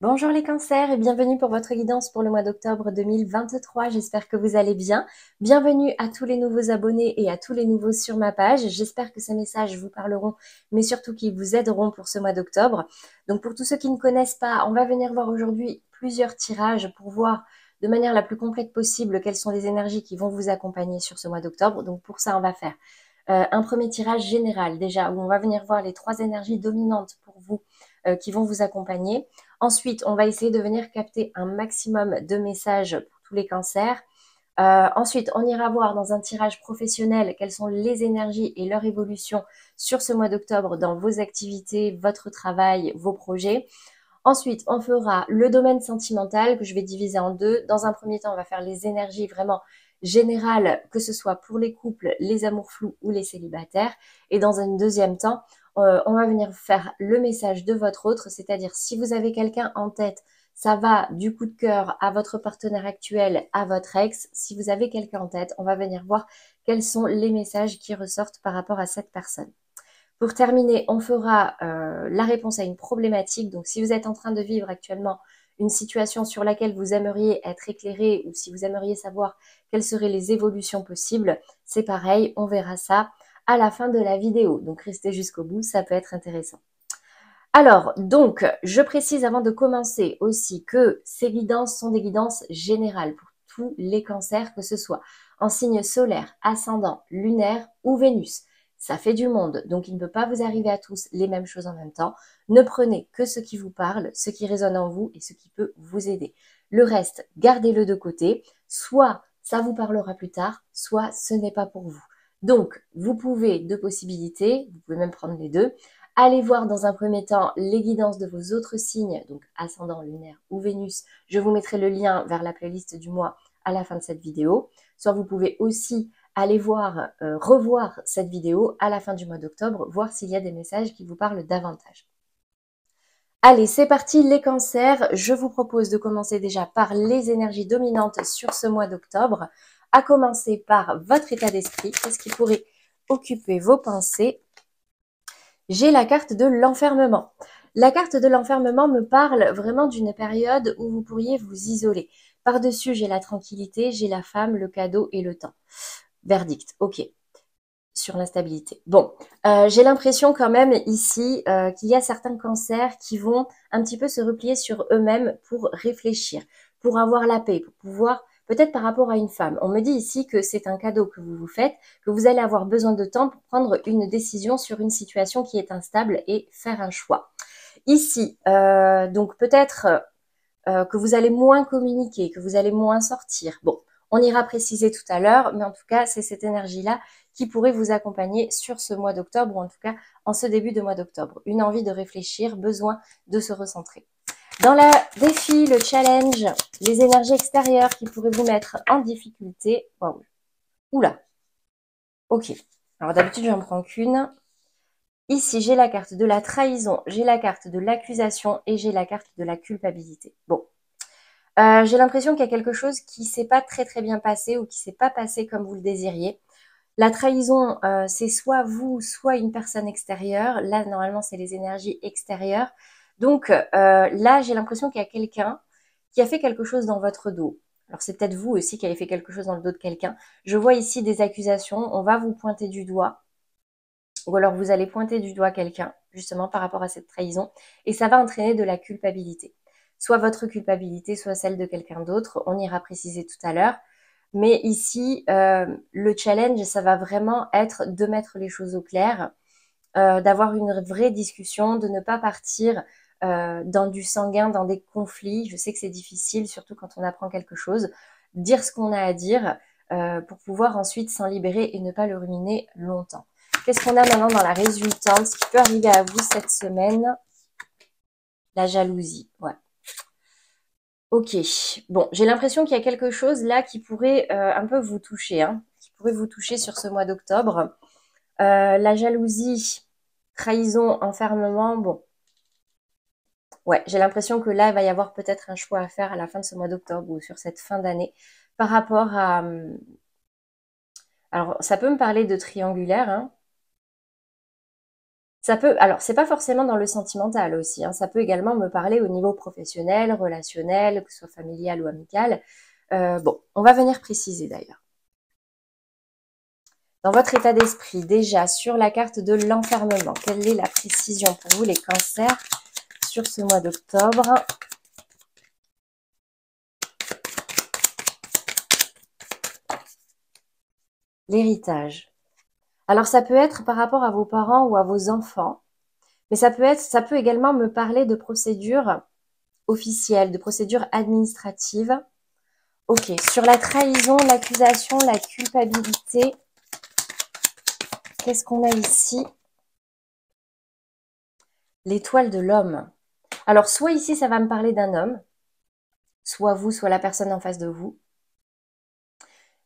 Bonjour les cancers et bienvenue pour votre guidance pour le mois d'octobre 2023. J'espère que vous allez bien. Bienvenue à tous les nouveaux abonnés et à tous les nouveaux sur ma page. J'espère que ces messages vous parleront, mais surtout qu'ils vous aideront pour ce mois d'octobre. Donc pour tous ceux qui ne connaissent pas, on va venir voir aujourd'hui plusieurs tirages pour voir de manière la plus complète possible quelles sont les énergies qui vont vous accompagner sur ce mois d'octobre. Donc pour ça, on va faire un premier tirage général déjà où on va venir voir les 3 énergies dominantes pour vous qui vont vous accompagner. Ensuite, on va essayer de venir capter un maximum de messages pour tous les cancers. Ensuite, on ira voir dans un tirage professionnel quelles sont les énergies et leur évolution sur ce mois d'octobre dans vos activités, votre travail, vos projets. Ensuite, on fera le domaine sentimental que je vais diviser en deux. Dans un premier temps, on va faire les énergies vraiment générales, que ce soit pour les couples, les amours flous ou les célibataires. Et dans un deuxième temps, on va venir faire le message de votre autre, c'est-à-dire si vous avez quelqu'un en tête, ça va du coup de cœur à votre partenaire actuel, à votre ex. Si vous avez quelqu'un en tête, on va venir voir quels sont les messages qui ressortent par rapport à cette personne. Pour terminer, on fera la réponse à une problématique. Donc, si vous êtes en train de vivre actuellement une situation sur laquelle vous aimeriez être éclairé ou si vous aimeriez savoir quelles seraient les évolutions possibles, c'est pareil, on verra ça à la fin de la vidéo. Donc, restez jusqu'au bout, ça peut être intéressant. Alors, donc, je précise avant de commencer aussi que ces guidances sont des guidances générales pour tous les cancers, que ce soit en signe solaire, ascendant, lunaire ou Vénus. Ça fait du monde, donc il ne peut pas vous arriver à tous les mêmes choses en même temps. Ne prenez que ce qui vous parle, ce qui résonne en vous et ce qui peut vous aider. Le reste, gardez-le de côté. Soit ça vous parlera plus tard, soit ce n'est pas pour vous. Donc, vous pouvez, deux possibilités, vous pouvez même prendre les deux. Allez voir dans un premier temps les guidances de vos autres signes, donc ascendant, lunaire ou Vénus. Je vous mettrai le lien vers la playlist du mois à la fin de cette vidéo. Soit vous pouvez aussi aller voir, revoir cette vidéo à la fin du mois d'octobre, voir s'il y a des messages qui vous parlent davantage. Allez, c'est parti les cancers. Je vous propose de commencer déjà par les énergies dominantes sur ce mois d'octobre, à commencer par votre état d'esprit. Qu'est-ce qui pourrait occuper vos pensées? J'ai la carte de l'enfermement. La carte de l'enfermement me parle vraiment d'une période où vous pourriez vous isoler. Par-dessus, j'ai la tranquillité, j'ai la femme, le cadeau et le temps. Verdict, ok, sur l'instabilité. Bon, j'ai l'impression quand même ici qu'il y a certains cancers qui vont un petit peu se replier sur eux-mêmes pour réfléchir, pour avoir la paix, pour pouvoir, peut-être par rapport à une femme. On me dit ici que c'est un cadeau que vous vous faites, que vous allez avoir besoin de temps pour prendre une décision sur une situation qui est instable et faire un choix. Ici, donc peut-être que vous allez moins communiquer, que vous allez moins sortir. Bon, on ira préciser tout à l'heure, mais en tout cas, c'est cette énergie-là qui pourrait vous accompagner sur ce mois d'octobre, ou en tout cas en ce début de mois d'octobre. Une envie de réfléchir, besoin de se recentrer. Dans le défi, le challenge, les énergies extérieures qui pourraient vous mettre en difficulté. Wow. Oula. Ok. Alors d'habitude, je n'en prends qu'une. Ici, j'ai la carte de la trahison, j'ai la carte de l'accusation et j'ai la carte de la culpabilité. Bon. J'ai l'impression qu'il y a quelque chose qui ne s'est pas très bien passé ou qui ne s'est pas passé comme vous le désiriez. La trahison, c'est soit vous, soit une personne extérieure. Là, normalement, c'est les énergies extérieures. Donc là, j'ai l'impression qu'il y a quelqu'un qui a fait quelque chose dans votre dos. Alors, c'est peut-être vous aussi qui avez fait quelque chose dans le dos de quelqu'un. Je vois ici des accusations. On va vous pointer du doigt. Ou alors, vous allez pointer du doigt quelqu'un, justement, par rapport à cette trahison. Et ça va entraîner de la culpabilité. Soit votre culpabilité, soit celle de quelqu'un d'autre. On ira préciser tout à l'heure. Mais ici, le challenge, ça va vraiment être de mettre les choses au clair, d'avoir une vraie discussion, de ne pas partir dans du sanguin, dans des conflits. Je sais que c'est difficile, surtout quand on apprend quelque chose. Dire ce qu'on a à dire pour pouvoir ensuite s'en libérer et ne pas le ruminer longtemps. Qu'est-ce qu'on a maintenant dans la résultante? Ce qui peut arriver à vous cette semaine? La jalousie, ouais. Ok, bon, j'ai l'impression qu'il y a quelque chose là qui pourrait un peu vous toucher, hein, qui pourrait vous toucher sur ce mois d'octobre. La jalousie, trahison, enfermement, bon. Ouais, j'ai l'impression que là, il va y avoir peut-être un choix à faire à la fin de ce mois d'octobre ou sur cette fin d'année par rapport à... Alors, ça peut me parler de triangulaire, hein. Ça peut, alors c'est pas forcément dans le sentimental aussi, hein, ça peut également me parler au niveau professionnel, relationnel, que ce soit familial ou amical. Bon, on va venir préciser d'ailleurs. Dans votre état d'esprit, déjà sur la carte de l'enfermement, quelle est la précision pour vous les cancers sur ce mois d'octobre? L'héritage. Alors ça peut être par rapport à vos parents ou à vos enfants, mais ça peut également me parler de procédures officielles, de procédures administratives. Ok, sur la trahison, l'accusation, la culpabilité, qu'est-ce qu'on a ici? L'étoile de l'homme. Alors, soit ici, ça va me parler d'un homme, soit vous, soit la personne en face de vous.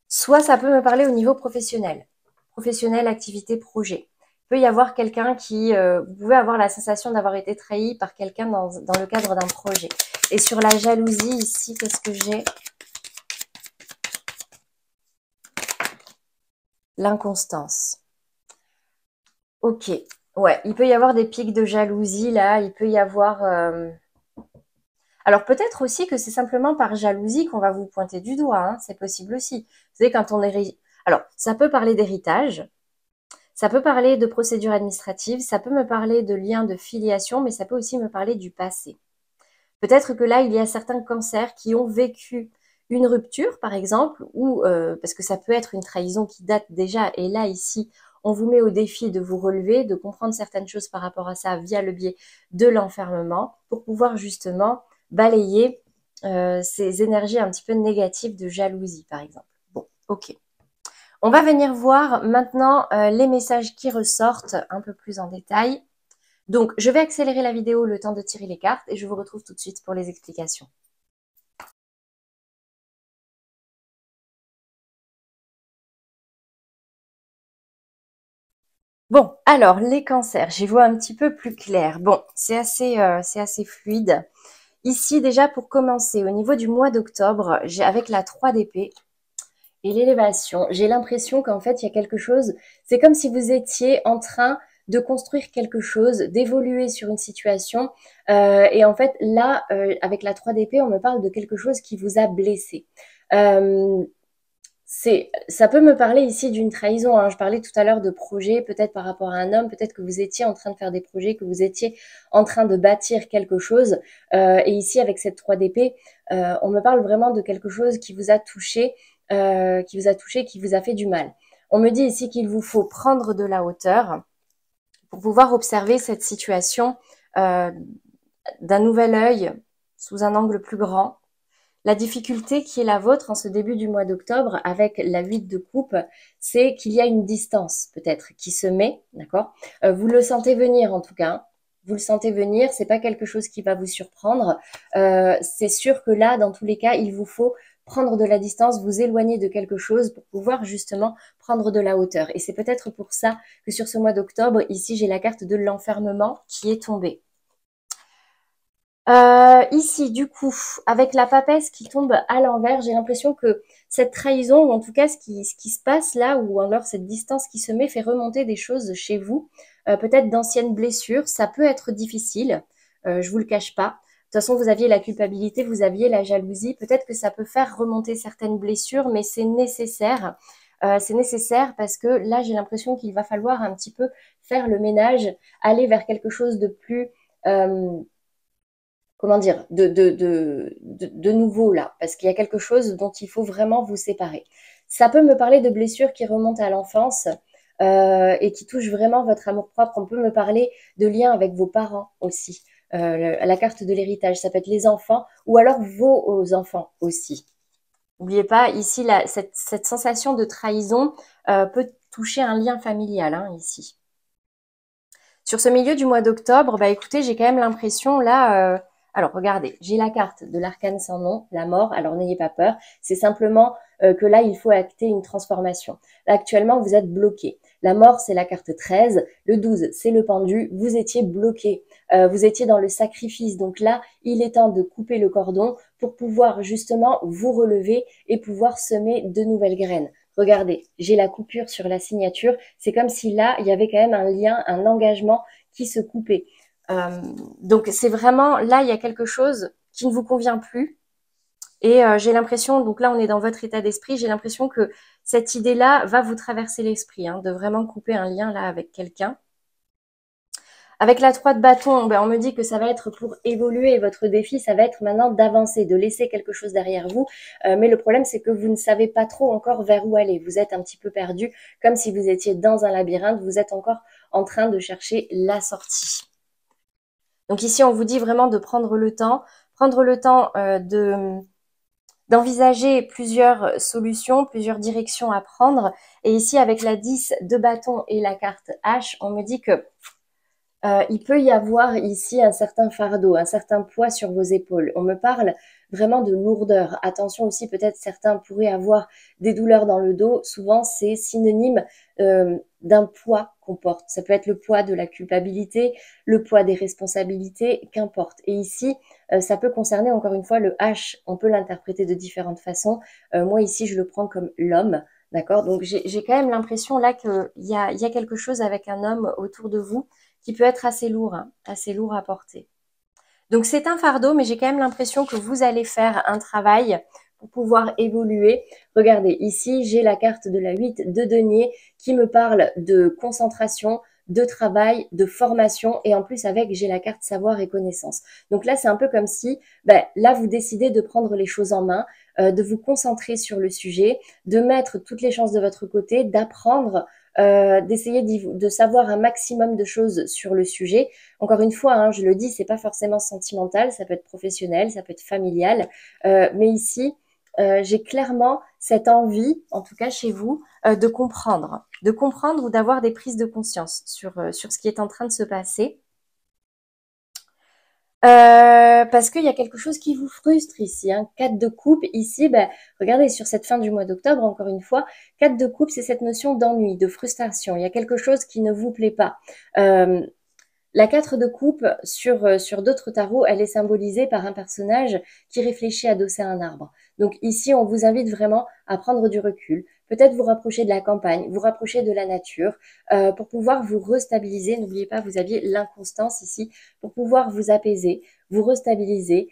Soit ça peut me parler au niveau professionnel. Professionnel, activité, projet. Il peut y avoir quelqu'un qui... vous pouvez avoir la sensation d'avoir été trahi par quelqu'un dans le cadre d'un projet. Et sur la jalousie, ici, qu'est-ce que j'ai? L'inconstance. Ok. Ouais, il peut y avoir des pics de jalousie, là. Il peut y avoir... Alors peut-être aussi que c'est simplement par jalousie qu'on va vous pointer du doigt, hein, c'est possible aussi. Vous savez, quand on est... Alors, ça peut parler d'héritage, ça peut parler de procédure administrative, ça peut me parler de lien de filiation, mais ça peut aussi me parler du passé. Peut-être que là, il y a certains cancers qui ont vécu une rupture, par exemple, ou parce que ça peut être une trahison qui date déjà, et là, ici, on vous met au défi de vous relever, de comprendre certaines choses par rapport à ça via le biais de l'enfermement, pour pouvoir justement balayer ces énergies un petit peu négatives de jalousie, par exemple. Bon, ok. On va venir voir maintenant les messages qui ressortent un peu plus en détail. Donc, je vais accélérer la vidéo le temps de tirer les cartes et je vous retrouve tout de suite pour les explications. Bon, alors, les cancers, j'y vois un petit peu plus clair. Bon, c'est assez fluide. Ici, déjà, pour commencer, au niveau du mois d'octobre, avec la 3 d'épée et l'élévation, j'ai l'impression qu'en fait, il y a quelque chose, c'est comme si vous étiez en train de construire quelque chose, d'évoluer sur une situation. Et en fait, là, avec la 3 d'épée, on me parle de quelque chose qui vous a blessé. Ça peut me parler ici d'une trahison, hein. Je parlais tout à l'heure de projet, peut-être par rapport à un homme, peut-être que vous étiez en train de faire des projets, que vous étiez en train de bâtir quelque chose. Et ici, avec cette 3 d'épée, on me parle vraiment de quelque chose qui vous a touché, qui vous a fait du mal. On me dit ici qu'il vous faut prendre de la hauteur pour pouvoir observer cette situation d'un nouvel œil, sous un angle plus grand. La difficulté qui est la vôtre en ce début du mois d'octobre avec la 8 de coupe, c'est qu'il y a une distance peut-être qui se met, d'accord? Vous le sentez venir en tout cas, hein. Vous le sentez venir, c'est pas quelque chose qui va vous surprendre. C'est sûr que là, dans tous les cas, il vous faut prendre de la distance, vous éloigner de quelque chose pour pouvoir justement prendre de la hauteur. Et c'est peut-être pour ça que sur ce mois d'octobre, ici, j'ai la carte de l'enfermement qui est tombée. Ici, du coup, avec la papesse qui tombe à l'envers, j'ai l'impression que cette trahison, ou en tout cas ce qui se passe là, ou alors cette distance qui se met, fait remonter des choses chez vous, peut-être d'anciennes blessures. Ça peut être difficile, je vous le cache pas. De toute façon, vous aviez la culpabilité, vous aviez la jalousie. Peut-être que ça peut faire remonter certaines blessures, mais c'est nécessaire. C'est nécessaire parce que là, j'ai l'impression qu'il va falloir un petit peu faire le ménage, aller vers quelque chose de plus... comment dire, de nouveau là, parce qu'il y a quelque chose dont il faut vraiment vous séparer. Ça peut me parler de blessures qui remontent à l'enfance et qui touchent vraiment votre amour-propre. On peut me parler de liens avec vos parents aussi. La carte de l'héritage, ça peut être les enfants ou alors vos enfants aussi. N'oubliez pas, ici, cette sensation de trahison peut toucher un lien familial, hein, ici. Sur ce milieu du mois d'octobre, bah écoutez, j'ai quand même l'impression là... alors regardez, j'ai la carte de l'arcane sans nom, la mort, alors n'ayez pas peur, c'est simplement que là, il faut acter une transformation. Là, actuellement, vous êtes bloqué. La mort, c'est la carte 13, le 12, c'est le pendu, vous étiez bloqué. vous étiez dans le sacrifice. Donc là, il est temps de couper le cordon pour pouvoir justement vous relever et pouvoir semer de nouvelles graines. Regardez, j'ai la coupure sur la signature. C'est comme si là, il y avait quand même un lien, un engagement qui se coupait. Donc c'est vraiment, là, il y a quelque chose qui ne vous convient plus. Et j'ai l'impression, donc là on est dans votre état d'esprit, j'ai l'impression que cette idée-là va vous traverser l'esprit, hein, de vraiment couper un lien là avec quelqu'un. Avec la 3 de bâton, ben, on me dit que ça va être pour évoluer. Votre défi, ça va être maintenant d'avancer, de laisser quelque chose derrière vous. Mais le problème, c'est que vous ne savez pas trop encore vers où aller. Vous êtes un petit peu perdu, comme si vous étiez dans un labyrinthe. Vous êtes encore en train de chercher la sortie. Donc ici, on vous dit vraiment de prendre le temps d'envisager plusieurs solutions, plusieurs directions à prendre. Et ici, avec la 10 de bâton et la carte H, on me dit que il peut y avoir ici un certain fardeau, un certain poids sur vos épaules. On me parle vraiment de lourdeur. Attention aussi, peut-être certains pourraient avoir des douleurs dans le dos. Souvent, c'est synonyme d'un poids qu'on porte. Ça peut être le poids de la culpabilité, le poids des responsabilités, qu'importe. Et ici, ça peut concerner encore une fois le H. On peut l'interpréter de différentes façons. Moi, ici, je le prends comme l'homme. D'accord? Donc, j'ai quand même l'impression là qu'il y a quelque chose avec un homme autour de vous qui peut être assez lourd, hein, assez lourd à porter. Donc c'est un fardeau, mais j'ai quand même l'impression que vous allez faire un travail pour pouvoir évoluer. Regardez, ici j'ai la carte de la 8 de denier qui me parle de concentration, de travail, de formation et en plus avec j'ai la carte savoir et connaissance. Donc là c'est un peu comme si là vous décidez de prendre les choses en main, de vous concentrer sur le sujet, de mettre toutes les chances de votre côté, d'apprendre, d'essayer de savoir un maximum de choses sur le sujet. Encore une fois, hein, je le dis, c'est pas forcément sentimental, ça peut être professionnel, ça peut être familial, mais ici, j'ai clairement cette envie, en tout cas chez vous, de comprendre ou d'avoir des prises de conscience sur ce qui est en train de se passer. Parce qu'il y a quelque chose qui vous frustre ici. Hein. 4 de coupe, ici, regardez, sur cette fin du mois d'octobre, encore une fois, 4 de coupe, c'est cette notion d'ennui, de frustration. Il y a quelque chose qui ne vous plaît pas. La 4 de coupe, sur d'autres tarots, elle est symbolisée par un personnage qui réfléchit adossé à un arbre. Donc ici, on vous invite vraiment à prendre du recul, peut-être vous rapprocher de la campagne, vous rapprocher de la nature, pour pouvoir vous restabiliser. N'oubliez pas, vous aviez l'inconstance ici, pour pouvoir vous apaiser, vous restabiliser,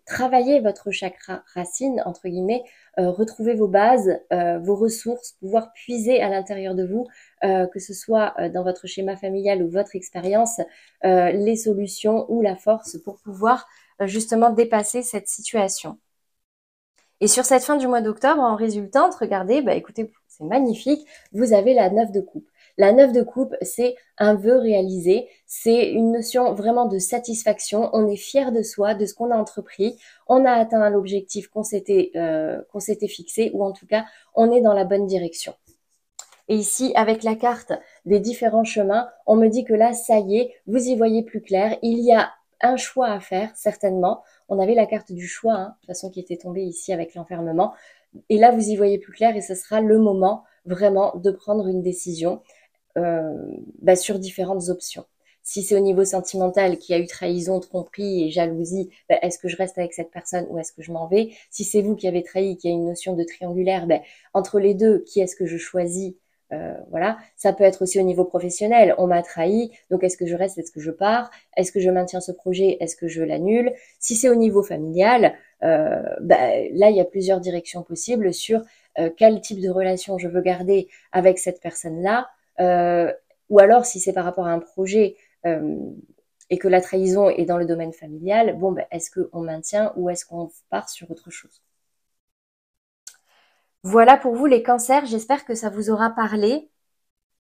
travailler votre chakra racine, entre guillemets, retrouver vos bases, vos ressources, pouvoir puiser à l'intérieur de vous, que ce soit dans votre schéma familial ou votre expérience, les solutions ou la force pour pouvoir justement dépasser cette situation. Et sur cette fin du mois d'octobre, en résultante, regardez, écoutez, c'est magnifique, vous avez la 9 de coupe. La 9 de coupe, c'est un vœu réalisé, c'est une notion vraiment de satisfaction, on est fier de soi, de ce qu'on a entrepris, on a atteint l'objectif qu'on s'était fixé, ou en tout cas, on est dans la bonne direction. Et ici, avec la carte des différents chemins, on me dit que là, ça y est, vous y voyez plus clair. Il y a un choix à faire, certainement. On avait la carte du choix, hein, de toute façon, qui était tombée ici avec l'enfermement. Et là, vous y voyez plus clair et ce sera le moment vraiment de prendre une décision sur différentes options. Si c'est au niveau sentimental, qu'il y a eu trahison, tromperie et jalousie, est-ce que je reste avec cette personne ou est-ce que je m'en vais? Si c'est vous qui avez trahi, qu'il y a une notion de triangulaire, entre les deux, qui est-ce que je choisis? Voilà, ça peut être aussi au niveau professionnel. On m'a trahi, donc est-ce que je reste, est-ce que je pars, est-ce que je maintiens ce projet, est-ce que je l'annule? Si c'est au niveau familial, là il y a plusieurs directions possibles sur quel type de relation je veux garder avec cette personne-là, ou alors si c'est par rapport à un projet et que la trahison est dans le domaine familial, est-ce qu'on maintient ou est-ce qu'on part sur autre chose? Voilà pour vous les cancers, j'espère que ça vous aura parlé.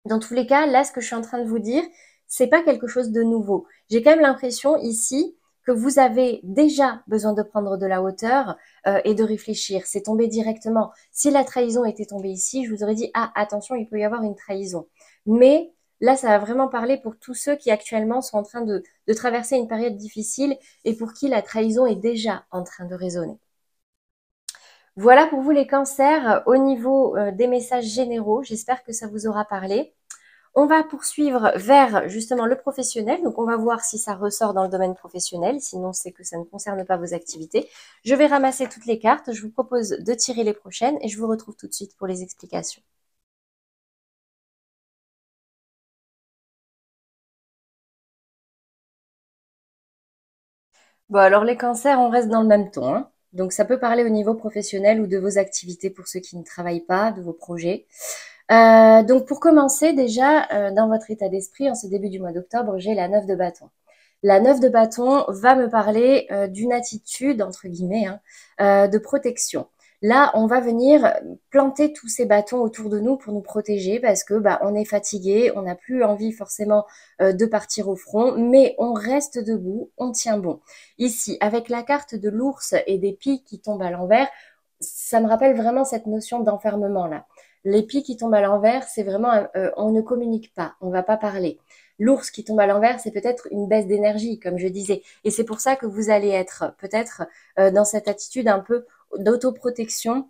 Dans tous les cas, là, ce que je suis en train de vous dire, c'est pas quelque chose de nouveau. J'ai quand même l'impression ici que vous avez déjà besoin de prendre de la hauteur et de réfléchir. C'est tombé directement. Si la trahison était tombée ici, je vous aurais dit, ah, attention, il peut y avoir une trahison. Mais là, ça va vraiment parler pour tous ceux qui actuellement sont en train de traverser une période difficile et pour qui la trahison est déjà en train de résonner. Voilà pour vous les cancers au niveau des messages généraux. J'espère que ça vous aura parlé. On va poursuivre vers justement le professionnel. Donc, on va voir si ça ressort dans le domaine professionnel. Sinon, c'est que ça ne concerne pas vos activités. Je vais ramasser toutes les cartes. Je vous propose de tirer les prochaines et je vous retrouve tout de suite pour les explications. Bon, alors les cancers, on reste dans le même ton, hein. Donc, ça peut parler au niveau professionnel ou de vos activités pour ceux qui ne travaillent pas, de vos projets. Donc pour commencer, déjà, dans votre état d'esprit, en ce début du mois d'octobre, j'ai la 9 de bâton. La 9 de bâton va me parler d'une attitude, entre guillemets, hein, de protection. Là, on va venir planter tous ces bâtons autour de nous pour nous protéger parce que bah, on est fatigué, on n'a plus envie forcément de partir au front, mais on reste debout, on tient bon. Ici, avec la carte de l'ours et des pics qui tombent à l'envers, ça me rappelle vraiment cette notion d'enfermement là. Les pics qui tombent à l'envers, c'est vraiment, on ne communique pas, on va pas parler. L'ours qui tombe à l'envers, c'est peut-être une baisse d'énergie, comme je disais. Et c'est pour ça que vous allez être peut-être dans cette attitude un peu d'autoprotection,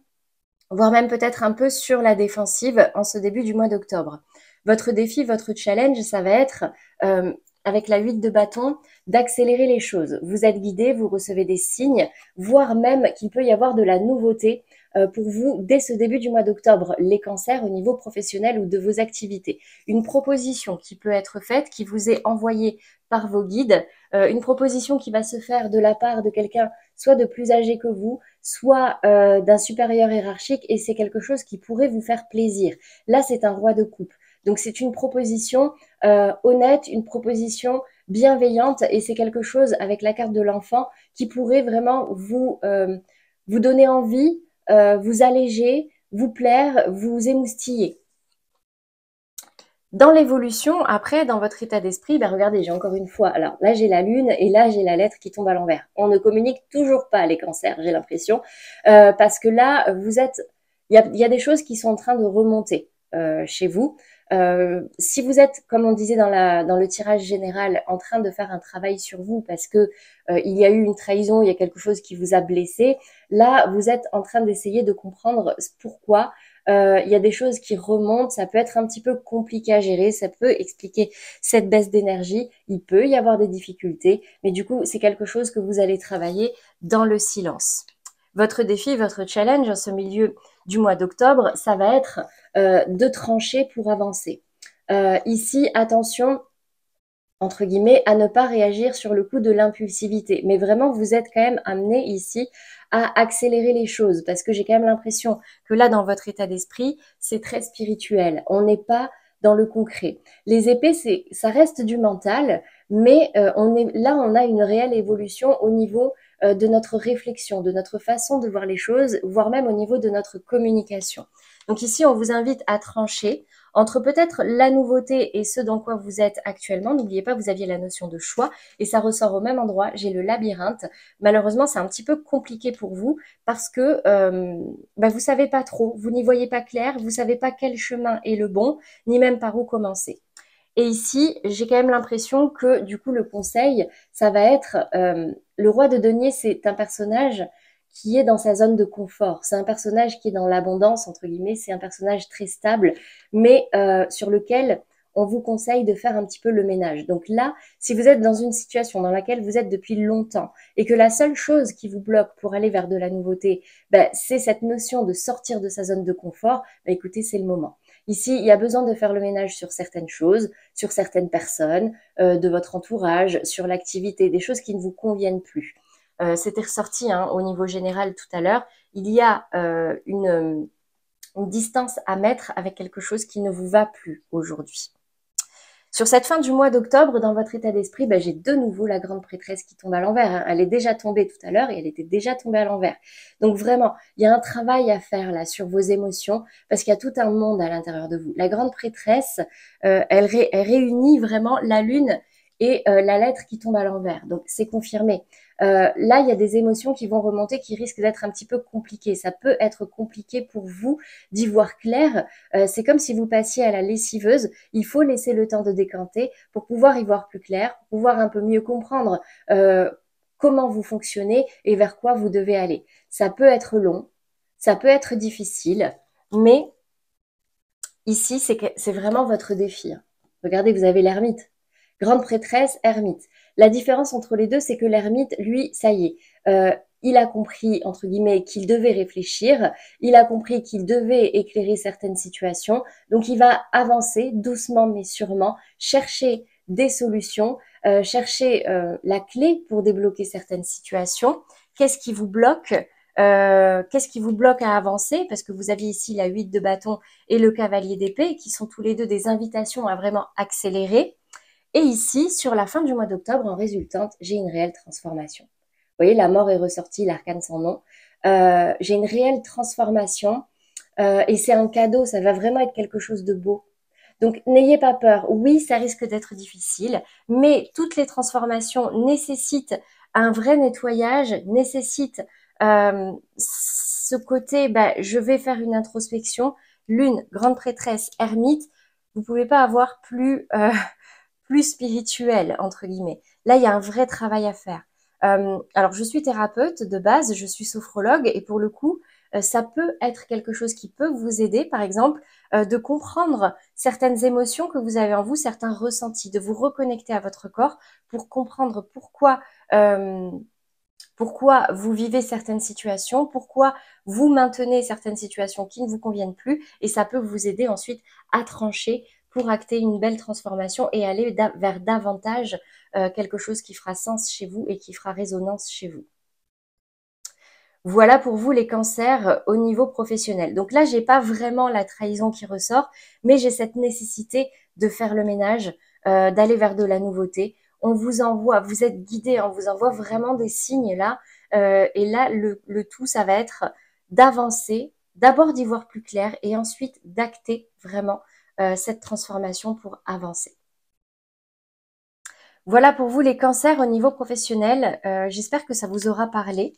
voire même peut-être un peu sur la défensive en ce début du mois d'octobre. Votre défi, votre challenge, ça va être, avec la 8 de bâton, d'accélérer les choses. Vous êtes guidé, vous recevez des signes, voire même qu'il peut y avoir de la nouveauté pour vous dès ce début du mois d'octobre, les cancers au niveau professionnel ou de vos activités. Une proposition qui peut être faite, qui vous est envoyée par vos guides, une proposition qui va se faire de la part de quelqu'un soit de plus âgé que vous, soit d'un supérieur hiérarchique, et c'est quelque chose qui pourrait vous faire plaisir. Là, c'est un roi de coupe. Donc, c'est une proposition honnête, une proposition bienveillante, et c'est quelque chose avec la carte de l'enfant qui pourrait vraiment vous donner envie, vous alléger, vous plaire, vous émoustiller. Dans l'évolution, après, dans votre état d'esprit, ben regardez, j'ai encore une fois, alors là j'ai la lune et là j'ai la lettre qui tombe à l'envers. On ne communique toujours pas les cancers, j'ai l'impression, parce que là, il y a des choses qui sont en train de remonter chez vous. Si vous êtes, comme on disait dans le tirage général, en train de faire un travail sur vous parce que il y a eu une trahison, il y a quelque chose qui vous a blessé, là vous êtes en train d'essayer de comprendre pourquoi. Il y a des choses qui remontent, ça peut être un petit peu compliqué à gérer, ça peut expliquer cette baisse d'énergie, il peut y avoir des difficultés, mais du coup, c'est quelque chose que vous allez travailler dans le silence. Votre défi, votre challenge en ce milieu du mois d'octobre, ça va être de trancher pour avancer. Ici, attention, entre guillemets, à ne pas réagir sur le coup de l'impulsivité. Mais vraiment, vous êtes quand même amené ici à accélérer les choses parce que j'ai quand même l'impression que là, dans votre état d'esprit, c'est très spirituel. On n'est pas dans le concret. Les épées, ça reste du mental, mais on a une réelle évolution au niveau de notre réflexion, de notre façon de voir les choses, voire même au niveau de notre communication. Donc ici, on vous invite à trancher entre peut-être la nouveauté et ce dans quoi vous êtes actuellement. N'oubliez pas, vous aviez la notion de choix et ça ressort au même endroit. J'ai le labyrinthe. Malheureusement, c'est un petit peu compliqué pour vous parce que vous savez pas trop, vous n'y voyez pas clair, vous savez pas quel chemin est le bon, ni même par où commencer. Et ici, j'ai quand même l'impression que du coup, le conseil, ça va être le roi de denier, c'est un personnage qui est dans sa zone de confort. C'est un personnage qui est dans l'abondance, entre guillemets, c'est un personnage très stable, mais sur lequel on vous conseille de faire un petit peu le ménage. Donc là, si vous êtes dans une situation dans laquelle vous êtes depuis longtemps et que la seule chose qui vous bloque pour aller vers de la nouveauté, c'est cette notion de sortir de sa zone de confort, écoutez, c'est le moment. Ici, il y a besoin de faire le ménage sur certaines choses, sur certaines personnes, de votre entourage, sur l'activité, des choses qui ne vous conviennent plus. C'était ressorti hein, au niveau général tout à l'heure. Il y a une distance à mettre avec quelque chose qui ne vous va plus aujourd'hui. Sur cette fin du mois d'octobre, dans votre état d'esprit, j'ai de nouveau la grande prêtresse qui tombe à l'envers. Hein. Elle est déjà tombée tout à l'heure et elle était déjà tombée à l'envers. Donc vraiment, il y a un travail à faire là sur vos émotions parce qu'il y a tout un monde à l'intérieur de vous. La grande prêtresse, elle réunit vraiment la lune et la lettre qui tombe à l'envers. Donc c'est confirmé. Là, il y a des émotions qui vont remonter qui risquent d'être un petit peu compliquées. Ça peut être compliqué pour vous d'y voir clair. C'est comme si vous passiez à la lessiveuse. Il faut laisser le temps de décanter pour pouvoir y voir plus clair, pour pouvoir un peu mieux comprendre comment vous fonctionnez et vers quoi vous devez aller. Ça peut être long, ça peut être difficile, mais ici, c'est vraiment votre défi. Regardez, vous avez l'ermite. Grande prêtresse, ermite. La différence entre les deux, c'est que l'ermite, lui, ça y est, il a compris, entre guillemets, qu'il devait réfléchir, il a compris qu'il devait éclairer certaines situations, donc il va avancer doucement mais sûrement, chercher des solutions, chercher la clé pour débloquer certaines situations. Qu'est-ce qui vous bloque Qu'est-ce qui vous bloque à avancer? Parce que vous aviez ici la 8 de bâton et le cavalier d'épée, qui sont tous les deux des invitations à vraiment accélérer. Et ici, sur la fin du mois d'octobre, en résultante, j'ai une réelle transformation. Vous voyez, la mort est ressortie, l'arcane sans nom. J'ai une réelle transformation et c'est un cadeau, ça va vraiment être quelque chose de beau. Donc, n'ayez pas peur. Oui, ça risque d'être difficile, mais toutes les transformations nécessitent un vrai nettoyage, nécessitent ce côté, je vais faire une introspection. Lune, grande prêtresse, ermite, vous pouvez pas avoir plus spirituel, entre guillemets. Là, il y a un vrai travail à faire. Alors, je suis thérapeute de base, je suis sophrologue et pour le coup, ça peut être quelque chose qui peut vous aider, par exemple, de comprendre certaines émotions que vous avez en vous, certains ressentis, de vous reconnecter à votre corps pour comprendre pourquoi vous vivez certaines situations, pourquoi vous maintenez certaines situations qui ne vous conviennent plus, et ça peut vous aider ensuite à trancher pour acter une belle transformation et aller vers davantage quelque chose qui fera sens chez vous et qui fera résonance chez vous. Voilà pour vous les cancers au niveau professionnel. Donc là, j'ai pas vraiment la trahison qui ressort, mais j'ai cette nécessité de faire le ménage, d'aller vers de la nouveauté. On vous envoie, vous êtes guidé, on vous envoie vraiment des signes là. Et là, le tout, ça va être d'avancer, d'abord d'y voir plus clair et ensuite d'acter vraiment cette transformation pour avancer. Voilà pour vous les cancers au niveau professionnel. J'espère que ça vous aura parlé.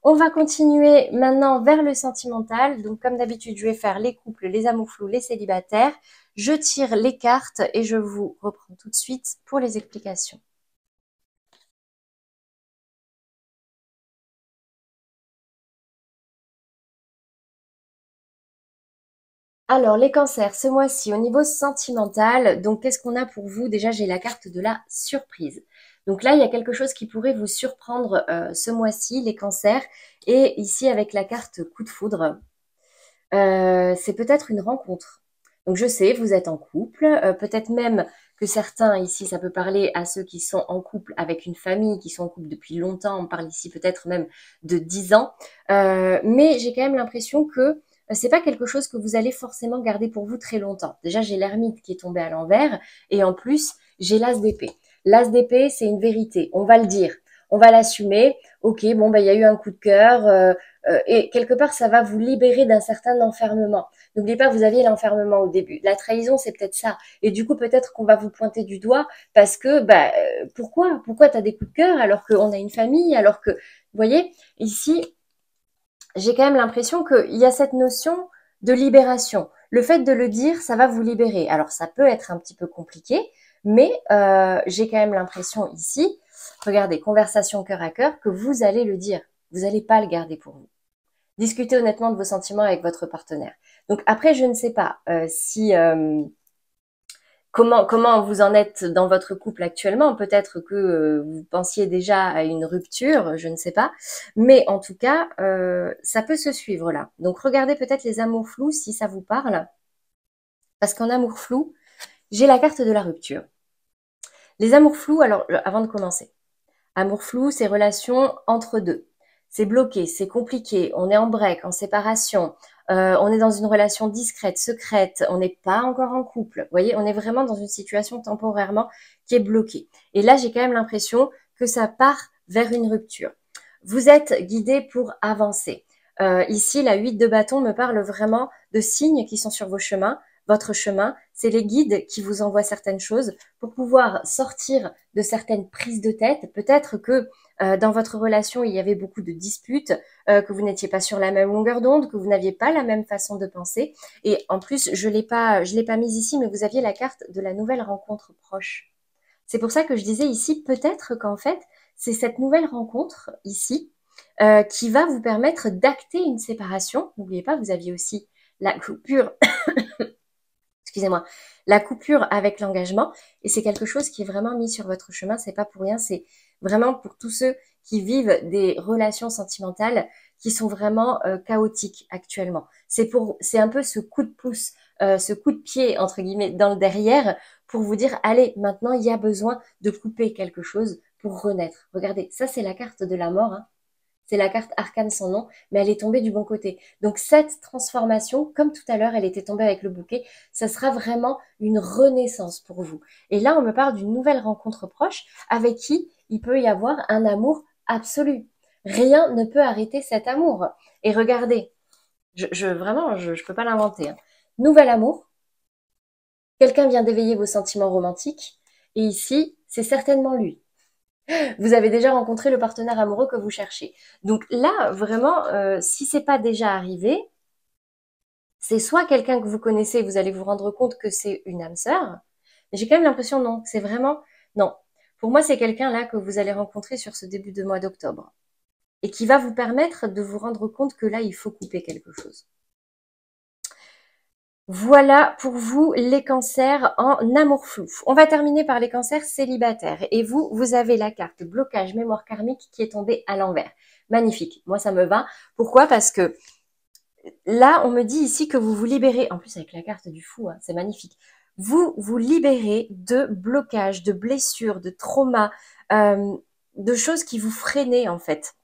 On va continuer maintenant vers le sentimental. Donc, comme d'habitude, je vais faire les couples, les amours flous, les célibataires. Je tire les cartes et je vous reprends tout de suite pour les explications. Alors, les cancers, ce mois-ci, au niveau sentimental, donc qu'est-ce qu'on a pour vous? Déjà, j'ai la carte de la surprise. Donc là, il y a quelque chose qui pourrait vous surprendre ce mois-ci, les cancers. Et ici, avec la carte coup de foudre, c'est peut-être une rencontre. Donc je sais, vous êtes en couple, peut-être même que certains ici, ça peut parler à ceux qui sont en couple avec une famille, qui sont en couple depuis longtemps, on parle ici peut-être même de 10 ans, mais j'ai quand même l'impression que c'est pas quelque chose que vous allez forcément garder pour vous très longtemps. Déjà, j'ai l'ermite qui est tombé à l'envers, et en plus, j'ai l'as d'épée. L'as d'épée, c'est une vérité, on va le dire, on va l'assumer. Ok, bon, il y a eu un coup de cœur, et quelque part, ça va vous libérer d'un certain enfermement. N'oubliez pas, vous aviez l'enfermement au début. La trahison, c'est peut-être ça. Et du coup, peut-être qu'on va vous pointer du doigt parce que, pourquoi tu as des coups de cœur alors qu'on a une famille, alors que, vous voyez, ici, j'ai quand même l'impression qu'il y a cette notion de libération. Le fait de le dire, ça va vous libérer. Alors, ça peut être un petit peu compliqué, mais j'ai quand même l'impression ici, regardez, conversation cœur à cœur, que vous allez le dire. Vous n'allez pas le garder pour vous. Discutez honnêtement de vos sentiments avec votre partenaire. Donc après, je ne sais pas si comment vous en êtes dans votre couple actuellement. Peut-être que vous pensiez déjà à une rupture, je ne sais pas. Mais en tout cas, ça peut se suivre là. Donc regardez peut-être les amours flous si ça vous parle. Parce qu'en amour flou, j'ai la carte de la rupture. Les amours flous, alors avant de commencer, amour flou, c'est relations entre deux. C'est bloqué, c'est compliqué, on est en break, en séparation, on est dans une relation discrète, secrète, on n'est pas encore en couple. Vous voyez, on est vraiment dans une situation temporairement qui est bloquée. Et là, j'ai quand même l'impression que ça part vers une rupture. Vous êtes guidé pour avancer. Ici, la 8 de bâton me parle vraiment de signes qui sont sur vos chemins. Votre chemin, c'est les guides qui vous envoient certaines choses pour pouvoir sortir de certaines prises de tête. Peut-être que dans votre relation, il y avait beaucoup de disputes, que vous n'étiez pas sur la même longueur d'onde, que vous n'aviez pas la même façon de penser. Et en plus, je l'ai pas mise ici, mais vous aviez la carte de la nouvelle rencontre proche. C'est pour ça que je disais ici, peut-être qu'en fait, c'est cette nouvelle rencontre ici qui va vous permettre d'acter une séparation. N'oubliez pas, vous aviez aussi la coupure excusez-moi, la coupure avec l'engagement. Et c'est quelque chose qui est vraiment mis sur votre chemin. C'est pas pour rien. C'est vraiment pour tous ceux qui vivent des relations sentimentales qui sont vraiment chaotiques actuellement. C'est un peu ce coup de pouce, ce coup de pied entre guillemets dans le derrière pour vous dire allez, maintenant il y a besoin de couper quelque chose pour renaître. Regardez, ça c'est la carte de la mort, hein. C'est la carte arcane sans nom, mais elle est tombée du bon côté. Donc cette transformation, comme tout à l'heure, elle était tombée avec le bouquet, ça sera vraiment une renaissance pour vous. Et là, on me parle d'une nouvelle rencontre proche avec qui il peut y avoir un amour absolu. Rien ne peut arrêter cet amour. Et regardez, vraiment, je peux pas l'inventer, hein. Nouvel amour, quelqu'un vient d'éveiller vos sentiments romantiques, et ici, c'est certainement lui. Vous avez déjà rencontré le partenaire amoureux que vous cherchez. Donc là, vraiment, si c'est pas déjà arrivé, c'est soit quelqu'un que vous connaissez, vous allez vous rendre compte que c'est une âme sœur. Mais j'ai quand même l'impression non, c'est vraiment non. Pour moi, c'est quelqu'un là que vous allez rencontrer sur ce début de mois d'octobre et qui va vous permettre de vous rendre compte que là, il faut couper quelque chose. Voilà pour vous les cancers en amour flou. On va terminer par les cancers célibataires. Et vous, vous avez la carte blocage mémoire karmique qui est tombée à l'envers. Magnifique. Moi, ça me va. Pourquoi? Parce que là, on me dit ici que vous vous libérez. En plus, avec la carte du fou, hein, c'est magnifique. Vous vous libérez de blocages, de blessures, de traumas, de choses qui vous freinaient en fait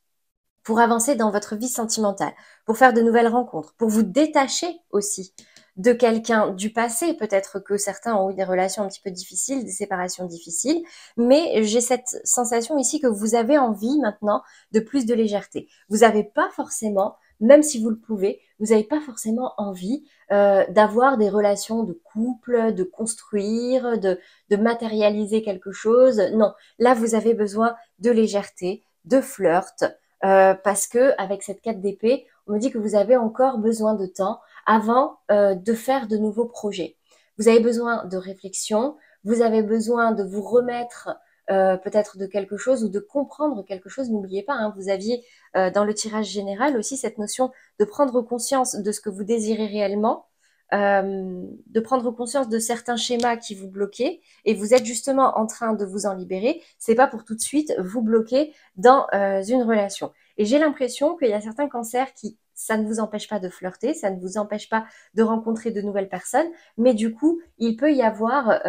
pour avancer dans votre vie sentimentale, pour faire de nouvelles rencontres, pour vous détacher aussi de quelqu'un du passé. Peut-être que certains ont eu des relations un petit peu difficiles, des séparations difficiles, mais j'ai cette sensation ici que vous avez envie maintenant de plus de légèreté. Vous n'avez pas forcément, même si vous le pouvez, vous n'avez pas forcément envie d'avoir des relations de couple, de construire, de matérialiser quelque chose. Non, là vous avez besoin de légèreté, de flirt, parce que avec cette 4 d'épée, on me dit que vous avez encore besoin de temps avant de faire de nouveaux projets. Vous avez besoin de réflexion, vous avez besoin de vous remettre peut-être de quelque chose ou de comprendre quelque chose. N'oubliez pas, hein, vous aviez dans le tirage général aussi cette notion de prendre conscience de ce que vous désirez réellement, de prendre conscience de certains schémas qui vous bloquaient et vous êtes justement en train de vous en libérer. C'est pas pour tout de suite vous bloquer dans une relation. Et j'ai l'impression qu'il y a certains cancers qui, ça ne vous empêche pas de flirter, ça ne vous empêche pas de rencontrer de nouvelles personnes, mais du coup, il peut y avoir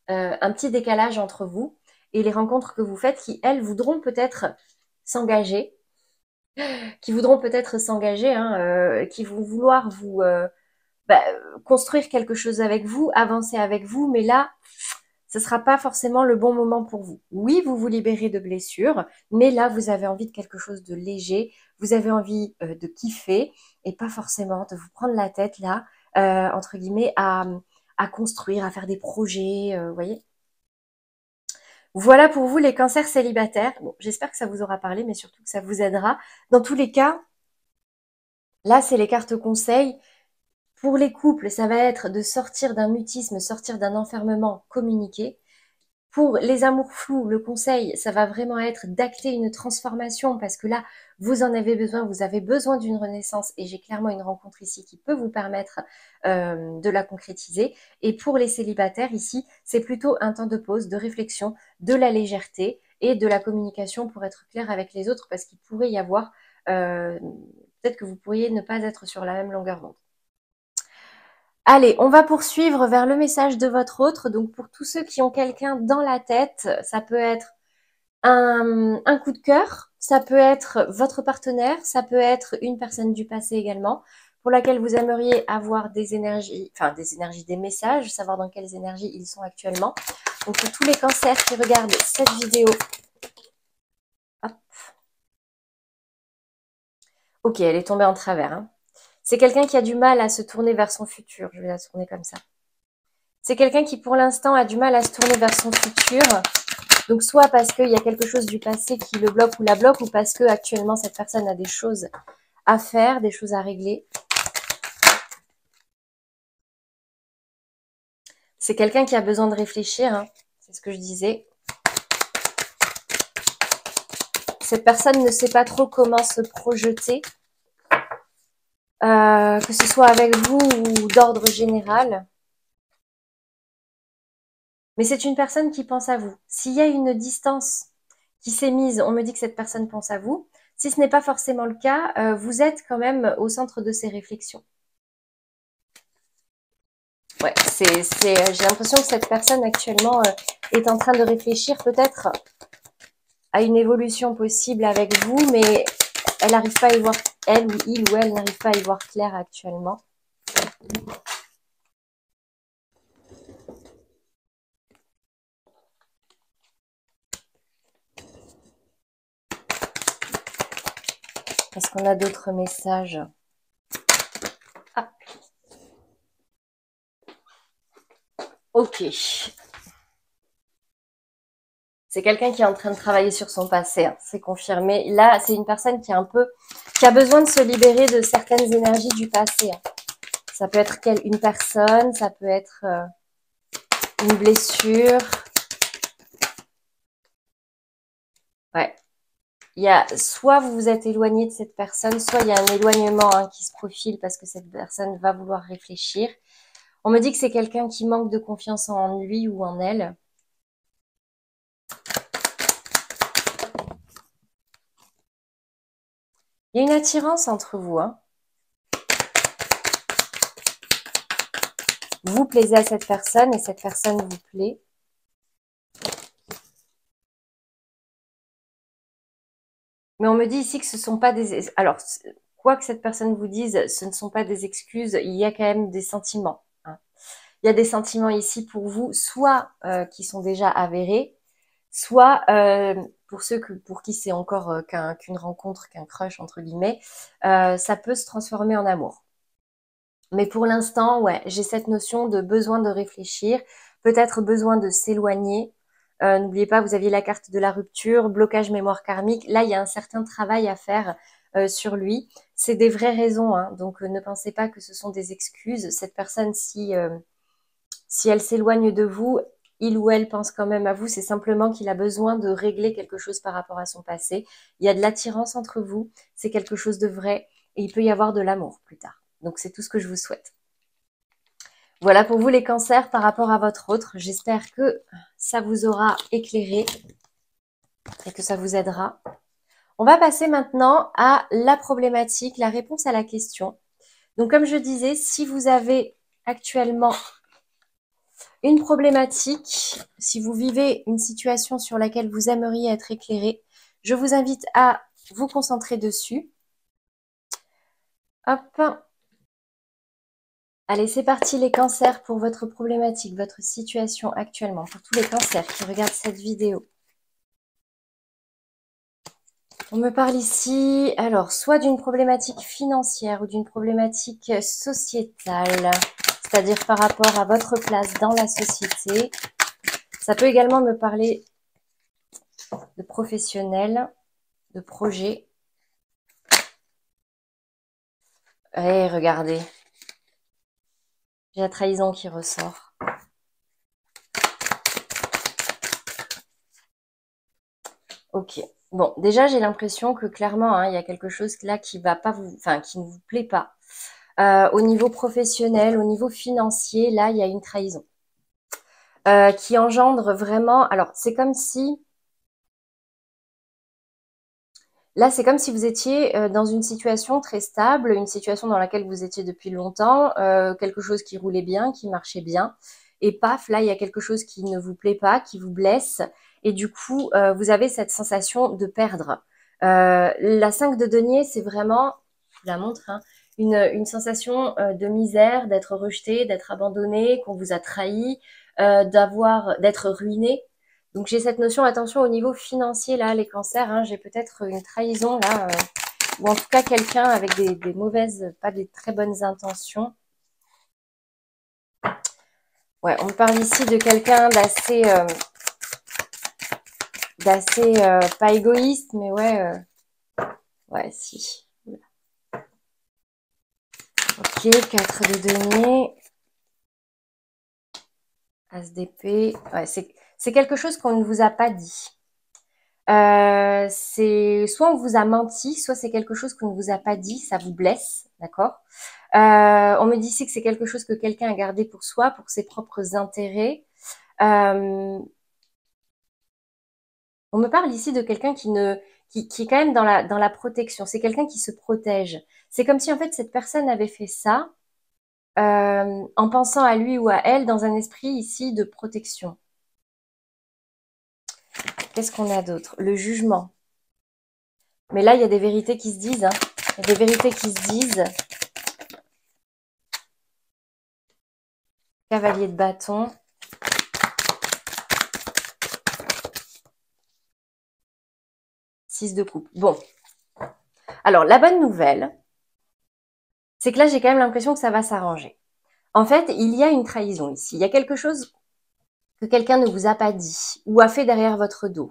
un petit décalage entre vous et les rencontres que vous faites qui, elles, voudront peut-être s'engager, hein, qui vont vouloir vous construire quelque chose avec vous, avancer avec vous, mais là, ce sera pas forcément le bon moment pour vous. Oui, vous vous libérez de blessures, mais là, vous avez envie de quelque chose de léger, vous avez envie de kiffer et pas forcément de vous prendre la tête là, entre guillemets, à construire, à faire des projets, vous voyez. Voilà pour vous les cancers célibataires. Bon, j'espère que ça vous aura parlé, mais surtout que ça vous aidera. Dans tous les cas, là, c'est les cartes conseils. Pour les couples, ça va être de sortir d'un mutisme, sortir d'un enfermement, communiquer. Pour les amours flous, le conseil, ça va vraiment être d'acter une transformation parce que là, vous en avez besoin, vous avez besoin d'une renaissance et j'ai clairement une rencontre ici qui peut vous permettre de la concrétiser. Et pour les célibataires ici, c'est plutôt un temps de pause, de réflexion, de la légèreté et de la communication pour être clair avec les autres parce qu'il pourrait y avoir, peut-être que vous pourriez ne pas être sur la même longueur d'onde. Allez, on va poursuivre vers le message de votre autre. Donc, pour tous ceux qui ont quelqu'un dans la tête, ça peut être un coup de cœur, ça peut être votre partenaire, ça peut être une personne du passé également, pour laquelle vous aimeriez avoir des énergies, des messages, savoir dans quelles énergies ils sont actuellement. Donc, pour tous les cancers qui regardent cette vidéo, hop. Ok, elle est tombée en travers, hein. C'est quelqu'un qui a du mal à se tourner vers son futur. Je vais la tourner comme ça. C'est quelqu'un qui, pour l'instant, a du mal à se tourner vers son futur. Donc, soit parce qu'il y a quelque chose du passé qui le bloque ou la bloque, ou parce que actuellement cette personne a des choses à faire, des choses à régler. C'est quelqu'un qui a besoin de réfléchir, hein. C'est ce que je disais. Cette personne ne sait pas trop comment se projeter. que ce soit avec vous ou d'ordre général. Mais c'est une personne qui pense à vous. S'il y a une distance qui s'est mise, on me dit que cette personne pense à vous. Si ce n'est pas forcément le cas, vous êtes quand même au centre de ses réflexions. Ouais, j'ai l'impression que cette personne actuellement est en train de réfléchir peut-être à une évolution possible avec vous, mais elle n'arrive pas à y voir, elle ou il ou elle n'arrive pas à y voir clair actuellement. Est-ce qu'on a d'autres messages? Ah, ok. C'est quelqu'un qui est en train de travailler sur son passé, hein, c'est confirmé. Là, c'est une personne qui a besoin de se libérer de certaines énergies du passé. Hein. Ça peut être une personne, ça peut être une blessure. Ouais. Il y a soit vous vous êtes éloigné de cette personne, soit il y a un éloignement qui se profile parce que cette personne va vouloir réfléchir. On me dit que c'est quelqu'un qui manque de confiance en lui ou en elle. Il y a une attirance entre vous. Hein. Vous plaisez à cette personne et cette personne vous plaît. Mais on me dit ici que ce ne sont pas des... Alors, quoi que cette personne vous dise, ce ne sont pas des excuses, il y a quand même des sentiments. Hein. Il y a des sentiments ici pour vous, soit qui sont déjà avérés, soit pour ceux pour qui c'est encore qu'une rencontre, qu'un crush, entre guillemets, ça peut se transformer en amour. Mais pour l'instant, ouais, j'ai cette notion de besoin de réfléchir, peut-être besoin de s'éloigner. N'oubliez pas, vous aviez la carte de la rupture, blocage mémoire karmique. Là, il y a un certain travail à faire sur lui. C'est des vraies raisons, hein, donc ne pensez pas que ce sont des excuses. Cette personne, si elle s'éloigne de vous, il ou elle pense quand même à vous. C'est simplement qu'il a besoin de régler quelque chose par rapport à son passé. Il y a de l'attirance entre vous, c'est quelque chose de vrai et il peut y avoir de l'amour plus tard. Donc c'est tout ce que je vous souhaite. Voilà pour vous les cancers par rapport à votre autre. J'espère que ça vous aura éclairé et que ça vous aidera. On va passer maintenant à la problématique, la réponse à la question. Donc comme je disais, si vous avez actuellement une problématique, si vous vivez une situation sur laquelle vous aimeriez être éclairé, je vous invite à vous concentrer dessus. Hop. Allez, c'est parti les cancers pour votre problématique, votre situation actuellement, pour tous les cancers qui regardent cette vidéo. On me parle ici, alors, soit d'une problématique financière ou d'une problématique sociétale, c'est-à-dire par rapport à votre place dans la société. Ça peut également me parler de professionnel, de projet. Eh, regardez. J'ai la trahison qui ressort. Ok. Bon, déjà, j'ai l'impression que clairement, hein, il y a quelque chose là qui va pas vous, enfin, qui ne vous plaît pas. Au niveau professionnel, au niveau financier, là, il y a une trahison qui engendre vraiment. Alors, c'est comme si là, c'est comme si vous étiez dans une situation très stable, une situation dans laquelle vous étiez depuis longtemps, quelque chose qui roulait bien, qui marchait bien, et paf, là, il y a quelque chose qui ne vous plaît pas, qui vous blesse, et du coup, vous avez cette sensation de perdre. La 5 de denier, c'est vraiment, je vous la montre, hein, une sensation de misère, d'être rejeté, d'être abandonné, qu'on vous a trahi, d'être ruiné. Donc j'ai cette notion, attention au niveau financier là, les cancers, hein, j'ai peut-être une trahison là, ou en tout cas quelqu'un avec des mauvaises, pas des très bonnes intentions. Ouais, on me parle ici de quelqu'un d'assez pas égoïste, mais ouais, si. Ok, 4 de denier. As d'épée. Ouais, c'est quelque chose qu'on ne vous a pas dit. C'est soit on vous a menti, soit c'est quelque chose qu'on ne vous a pas dit, ça vous blesse, d'accord? On me dit ici que c'est quelque chose que quelqu'un a gardé pour soi, pour ses propres intérêts. On me parle ici de quelqu'un qui est quand même dans la protection. C'est quelqu'un qui se protège. C'est comme si en fait cette personne avait fait ça en pensant à lui ou à elle dans un esprit ici de protection. Qu'est-ce qu'on a d'autre? Le jugement. Mais là, il y a des vérités qui se disent. Hein. Il y a des vérités qui se disent. Cavalier de bâton. Six de coupe. Bon. Alors, la bonne nouvelle, c'est que là, j'ai quand même l'impression que ça va s'arranger. En fait, il y a une trahison ici. Il y a quelque chose que quelqu'un ne vous a pas dit ou a fait derrière votre dos.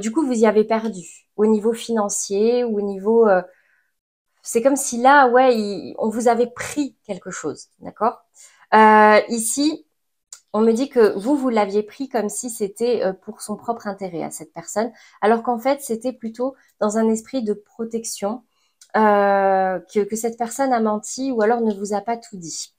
Du coup, vous y avez perdu au niveau financier ou au niveau... c'est comme si là, ouais, on vous avait pris quelque chose, d'accord? Ici, on me dit que vous l'aviez pris comme si c'était pour son propre intérêt à cette personne, alors qu'en fait, c'était plutôt dans un esprit de protection que cette personne a menti ou alors ne vous a pas tout dit.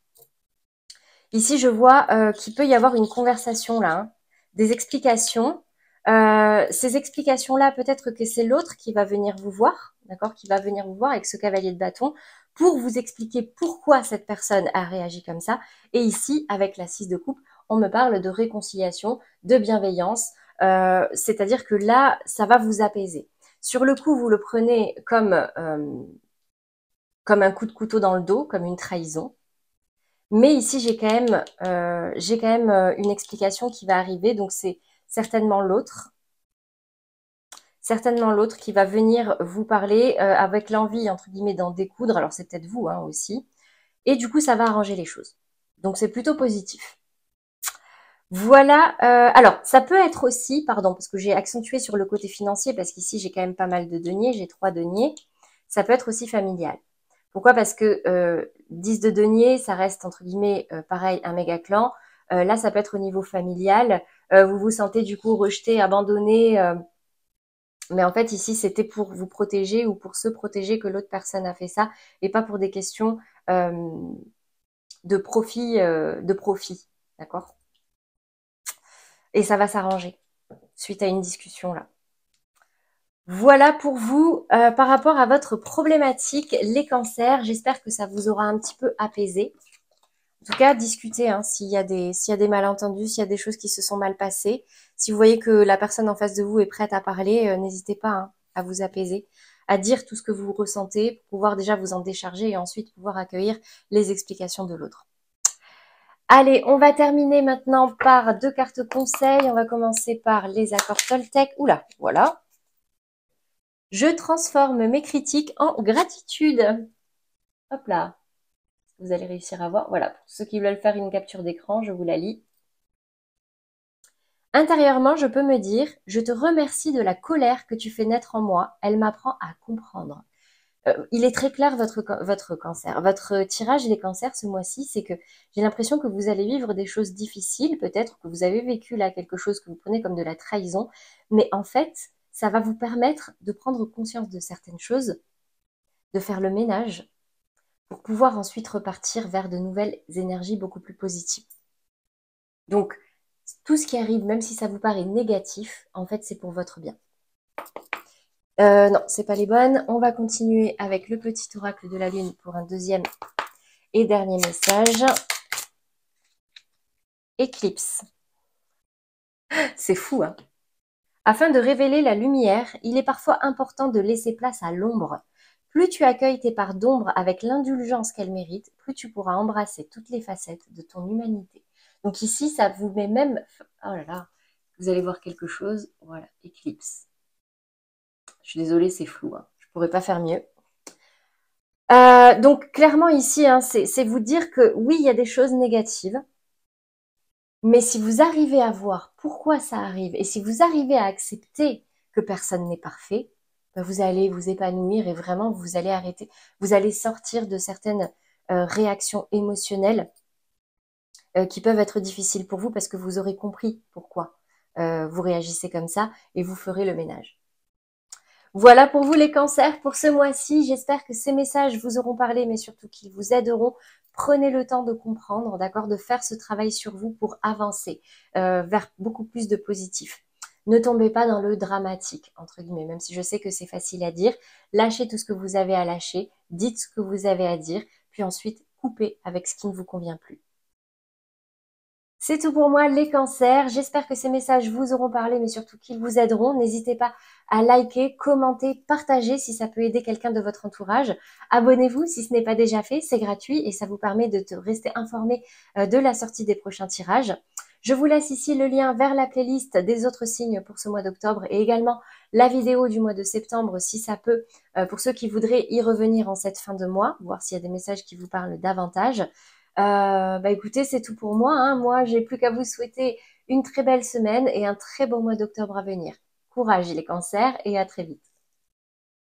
Ici, je vois qu'il peut y avoir une conversation là, hein, des explications. Ces explications-là, peut-être que c'est l'autre qui va venir vous voir, d'accord, qui va venir vous voir avec ce cavalier de bâton pour vous expliquer pourquoi cette personne a réagi comme ça. Et ici, avec la 6 de coupe, on me parle de réconciliation, de bienveillance. C'est-à-dire que là, ça va vous apaiser. Sur le coup, vous le prenez comme un coup de couteau dans le dos, comme une trahison. Mais ici, j'ai quand même une explication qui va arriver. Donc, c'est certainement l'autre qui va venir vous parler avec l'envie, entre guillemets, d'en découdre. Alors, c'est peut-être vous hein, aussi. Et du coup, ça va arranger les choses. Donc, c'est plutôt positif. Voilà. Alors, ça peut être aussi, pardon, parce que j'ai accentué sur le côté financier, parce qu'ici, j'ai quand même pas mal de deniers. J'ai 3 deniers. Ça peut être aussi familial. Pourquoi? Parce que 10 de denier, ça reste entre guillemets pareil un méga clan. Là, ça peut être au niveau familial. Vous vous sentez du coup rejeté, abandonné. Mais en fait, ici, c'était pour vous protéger ou pour se protéger que l'autre personne a fait ça et pas pour des questions de profit. D'accord? Et ça va s'arranger suite à une discussion là. Voilà pour vous par rapport à votre problématique, les cancers. J'espère que ça vous aura un petit peu apaisé. En tout cas, discutez hein, s'il y a des malentendus, s'il y a des choses qui se sont mal passées. Si vous voyez que la personne en face de vous est prête à parler, n'hésitez pas hein, à vous apaiser, à dire tout ce que vous ressentez pour pouvoir déjà vous en décharger et ensuite pouvoir accueillir les explications de l'autre. Allez, on va terminer maintenant par 2 cartes conseils. On va commencer par les accords Toltec. Oula, voilà. Je transforme mes critiques en gratitude. Hop là. Vous allez réussir à voir. Voilà, pour ceux qui veulent faire une capture d'écran, je vous la lis. Intérieurement, je peux me dire, je te remercie de la colère que tu fais naître en moi. Elle m'apprend à comprendre. Il est très clair votre cancer. Votre tirage des cancers ce mois-ci, c'est que j'ai l'impression que vous allez vivre des choses difficiles, peut-être que vous avez vécu là quelque chose que vous prenez comme de la trahison, mais en fait, ça va vous permettre de prendre conscience de certaines choses, de faire le ménage, pour pouvoir ensuite repartir vers de nouvelles énergies beaucoup plus positives. Donc, tout ce qui arrive, même si ça vous paraît négatif, en fait, c'est pour votre bien. Non, c'est pas les bonnes. On va continuer avec le petit oracle de la lune pour un deuxième et dernier message. Éclipse. C'est fou, hein? Afin de révéler la lumière, il est parfois important de laisser place à l'ombre. Plus tu accueilles tes parts d'ombre avec l'indulgence qu'elles méritent, plus tu pourras embrasser toutes les facettes de ton humanité. Donc ici, ça vous met même... Oh là là, vous allez voir quelque chose. Voilà, éclipse. Je suis désolée, c'est flou. Hein. Je pourrais pas faire mieux. Donc clairement ici, hein, c'est vous dire que oui, il y a des choses négatives. Mais si vous arrivez à voir pourquoi ça arrive et si vous arrivez à accepter que personne n'est parfait, ben vous allez vous épanouir et vraiment vous allez arrêter, vous allez sortir de certaines réactions émotionnelles qui peuvent être difficiles pour vous parce que vous aurez compris pourquoi vous réagissez comme ça et vous ferez le ménage. Voilà pour vous les cancers pour ce mois-ci. J'espère que ces messages vous auront parlé, mais surtout qu'ils vous aideront. Prenez le temps de comprendre, d'accord, de faire ce travail sur vous pour avancer vers beaucoup plus de positif. Ne tombez pas dans le dramatique, entre guillemets, même si je sais que c'est facile à dire. Lâchez tout ce que vous avez à lâcher, dites ce que vous avez à dire, puis ensuite coupez avec ce qui ne vous convient plus. C'est tout pour moi, les cancers. J'espère que ces messages vous auront parlé, mais surtout qu'ils vous aideront. N'hésitez pas à liker, commenter, partager si ça peut aider quelqu'un de votre entourage. Abonnez-vous si ce n'est pas déjà fait, c'est gratuit et ça vous permet de rester informé de la sortie des prochains tirages. Je vous laisse ici le lien vers la playlist des autres signes pour ce mois d'octobre et également la vidéo du mois de septembre si ça peut, pour ceux qui voudraient y revenir en cette fin de mois, voir s'il y a des messages qui vous parlent davantage. Bah écoutez, c'est tout pour moi, hein. Moi, j'ai plus qu'à vous souhaiter une très belle semaine et un très beau mois d'octobre à venir. Courage les cancers et à très vite.